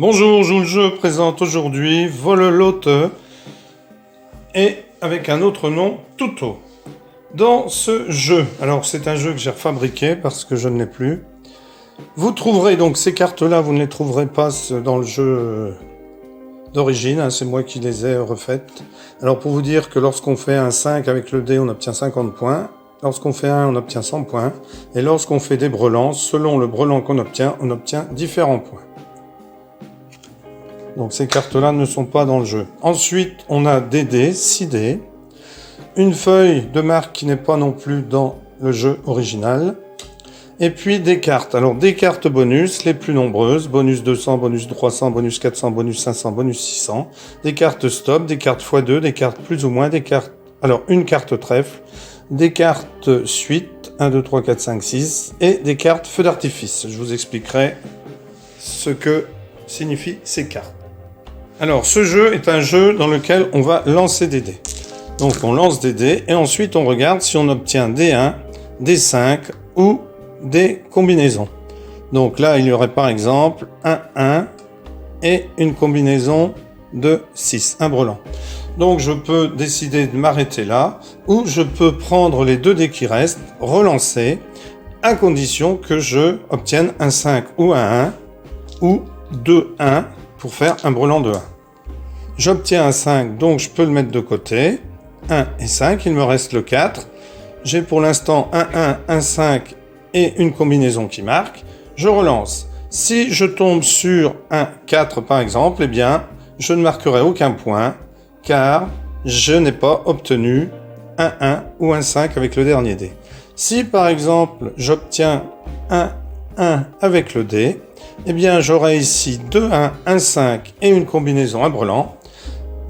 Bonjour, Joue le jeu présente aujourd'hui Volelote et avec un autre nom, Tuto. Dans ce jeu, alors c'est un jeu que j'ai refabriqué parce que je ne l'ai plus. Vous trouverez donc ces cartes-là, vous ne les trouverez pas dans le jeu d'origine, c'est moi qui les ai refaites. Alors pour vous dire que lorsqu'on fait un 5 avec le dé, on obtient 50 points. Lorsqu'on fait 1, on obtient 100 points. Et lorsqu'on fait des brelans, selon le brelan qu'on obtient, on obtient différents points. Donc ces cartes-là ne sont pas dans le jeu. Ensuite, on a des dés, 6 dés. Une feuille de marque qui n'est pas non plus dans le jeu original. Et puis des cartes. Alors des cartes bonus, les plus nombreuses. Bonus 200, bonus 300, bonus 400, bonus 500, bonus 600. Des cartes stop, des cartes x2, des cartes plus ou moins, des cartes... Alors une carte trèfle, des cartes suite, 1, 2, 3, 4, 5, 6. Et des cartes feu d'artifice. Je vous expliquerai ce que signifient ces cartes. Alors, ce jeu est un jeu dans lequel on va lancer des dés. Donc, on lance des dés et ensuite on regarde si on obtient des 1, des 5 ou des combinaisons. Donc là, il y aurait par exemple un 1 et une combinaison de 6, un brelan. Donc, je peux décider de m'arrêter là ou je peux prendre les 2 dés qui restent, relancer, à condition que je obtienne un 5 ou un 1 ou 2 1 pour faire un brelan de 1. J'obtiens un 5, donc je peux le mettre de côté. 1 et 5, il me reste le 4. J'ai pour l'instant un 1, un 5 et une combinaison qui marque. Je relance. Si je tombe sur un 4 par exemple, eh bien, je ne marquerai aucun point car je n'ai pas obtenu un 1 ou un 5 avec le dernier dé. Si par exemple, j'obtiens un 1 avec le dé, eh bien, j'aurai ici 2 1, un 5 et une combinaison à brelan.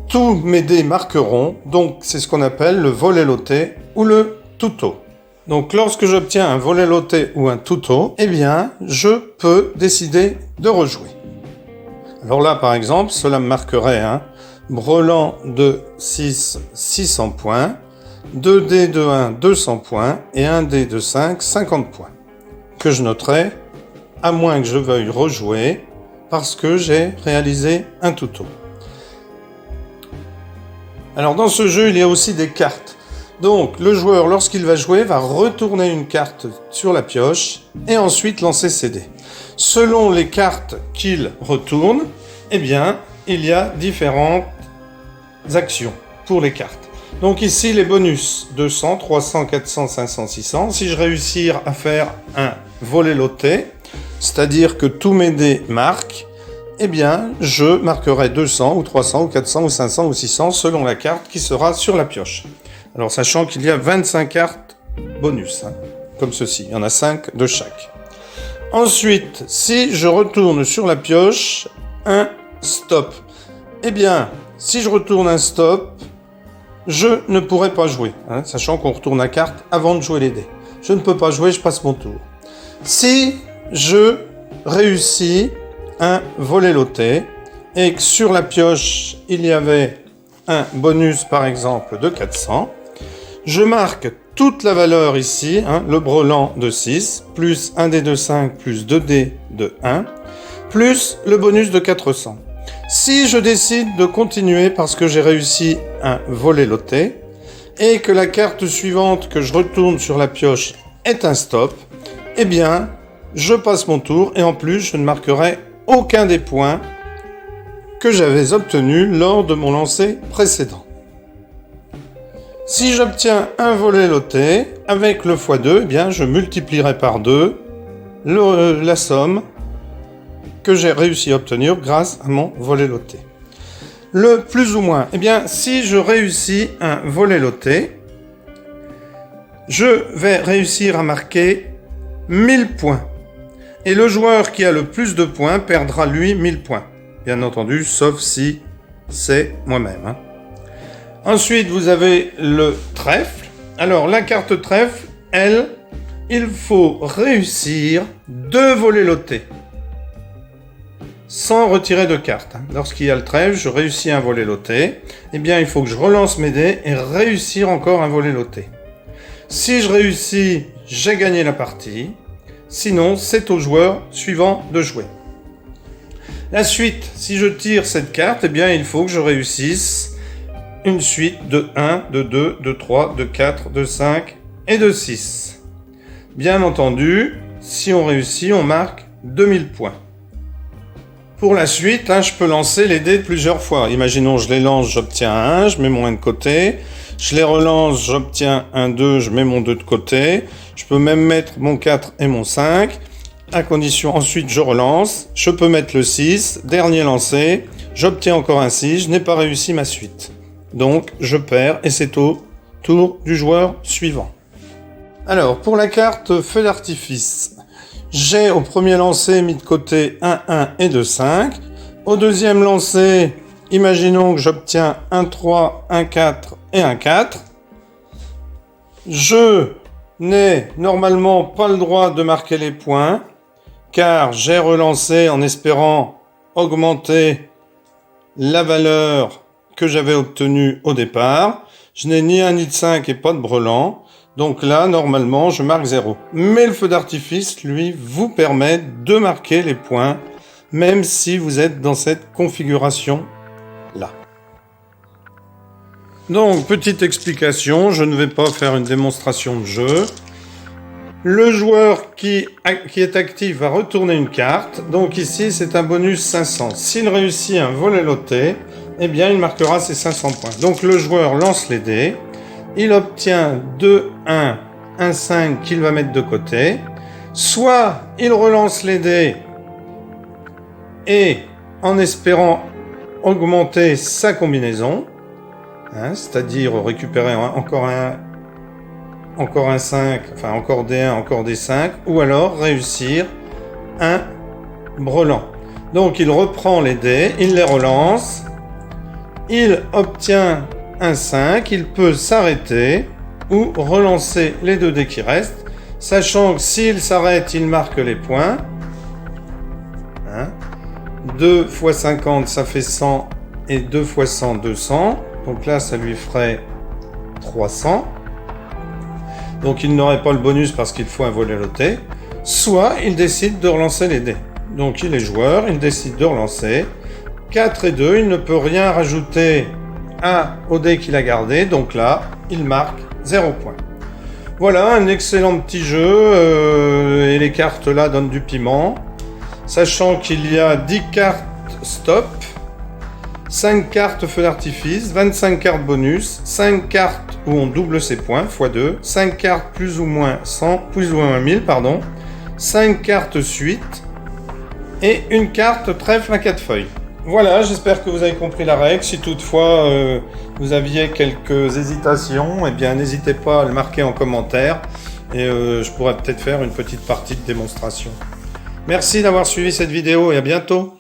Tous mes dés marqueront, donc c'est ce qu'on appelle le volelote ou le tuto. Donc lorsque j'obtiens un volelote ou un tuto, eh bien, je peux décider de rejouer. Alors là, par exemple, cela me marquerait un brelan de 6, 600 points, 2 dés de 1, 200 points et 1 dé de 5, 50 points, que je noterai à moins que je veuille rejouer, parce que j'ai réalisé un tuto. Alors dans ce jeu, il y a aussi des cartes. Donc le joueur, lorsqu'il va jouer, va retourner une carte sur la pioche et ensuite lancer ses dés. Selon les cartes qu'il retourne, eh bien, il y a différentes actions pour les cartes. Donc ici, les bonus 200, 300, 400, 500, 600. Si je réussis à faire un volelote, c'est-à-dire que tous mes dés marquent, eh bien, je marquerai 200 ou 300 ou 400 ou 500 ou 600 selon la carte qui sera sur la pioche. Alors, sachant qu'il y a 25 cartes bonus, comme ceci. Il y en a 5 de chaque. Ensuite, si je retourne sur la pioche un stop, eh bien, si je retourne un stop, je ne pourrai pas jouer, sachant qu'on retourne la carte avant de jouer les dés. Je ne peux pas jouer, je passe mon tour. Si je réussis un volelote et que sur la pioche, il y avait un bonus, par exemple, de 400, je marque toute la valeur ici, le brelan de 6, plus 1 dé de 5, plus 2 dés de 1, plus le bonus de 400. Si je décide de continuer parce que j'ai réussi un volelote et que la carte suivante que je retourne sur la pioche est un stop, eh bien, je passe mon tour et en plus, je ne marquerai aucun des points que j'avais obtenus lors de mon lancer précédent. Si j'obtiens un volelote avec le x2, eh bien, je multiplierai par 2 la somme que j'ai réussi à obtenir grâce à mon volelote. Le plus ou moins, eh bien, si je réussis un volelote, je vais réussir à marquer 1000 points. Et le joueur qui a le plus de points perdra, lui, 1000 points. Bien entendu, sauf si c'est moi-même. Ensuite, vous avez le trèfle. Alors, la carte trèfle, elle, il faut réussir 2 volelote sans retirer de carte. Lorsqu'il y a le trèfle, je réussis un volelote. Eh bien, il faut que je relance mes dés et réussir encore un volelote. Si je réussis, j'ai gagné la partie. Sinon, c'est au joueur suivant de jouer. La suite, si je tire cette carte, eh bien il faut que je réussisse une suite de 1, de 2, de 3, de 4, de 5 et de 6. Bien entendu, si on réussit, on marque 2000 points. Pour la suite, là, je peux lancer les dés plusieurs fois. Imaginons, je les lance, j'obtiens un 1, je mets mon 1 de côté. Je les relance, j'obtiens un 2, je mets mon 2 de côté. Je peux même mettre mon 4 et mon 5. À condition, ensuite, je relance. Je peux mettre le 6. Dernier lancé. J'obtiens encore un 6. Je n'ai pas réussi ma suite. Donc, je perds et c'est au tour du joueur suivant. Alors, pour la carte feu d'artifice, j'ai au premier lancer mis de côté un 1 et 2 5. Au deuxième lancer, imaginons que j'obtiens un 3, un 4 et un 4. Je n'ai normalement pas le droit de marquer les points, car j'ai relancé en espérant augmenter la valeur que j'avais obtenue au départ. Je n'ai ni un nid de 5 et pas de brelan. Donc là, normalement, je marque 0. Mais le feu d'artifice, lui, vous permet de marquer les points, même si vous êtes dans cette configuration-là. Donc, petite explication, je ne vais pas faire une démonstration de jeu. Le joueur qui est actif va retourner une carte. Donc ici, c'est un bonus 500. S'il réussit un volet loté, eh bien, il marquera ses 500 points. Donc, le joueur lance les dés. Il obtient 2, 1, 1, 5 qu'il va mettre de côté. Soit il relance les dés et en espérant augmenter sa combinaison, c'est-à-dire récupérer encore un 5, enfin encore des 1, encore des 5, ou alors réussir un brelan. Donc il reprend les dés, il les relance, il obtient un 5, il peut s'arrêter ou relancer les 2 dés qui restent, sachant que s'il s'arrête, il marque les points. 2 x 50, ça fait 100, et 2 x 100, 200. Donc là, ça lui ferait 300. Donc il n'aurait pas le bonus parce qu'il faut un volet loté. Soit il décide de relancer les dés. Donc il est joueur, il décide de relancer. 4 et 2, il ne peut rien rajouter au dé qu'il a gardé. Donc là, il marque 0 point. Voilà, un excellent petit jeu. Et les cartes là donnent du piment. Sachant qu'il y a 10 cartes stop, 5 cartes feu d'artifice, 25 cartes bonus, 5 cartes où on double ses points, x2, 5 cartes plus ou moins 100, plus ou moins 1000, pardon, 5 cartes suite, et une carte trèfle à 4 feuilles. Voilà, j'espère que vous avez compris la règle. Si toutefois vous aviez quelques hésitations, eh bien n'hésitez pas à le marquer en commentaire, et je pourrais peut-être faire une petite partie de démonstration. Merci d'avoir suivi cette vidéo et à bientôt.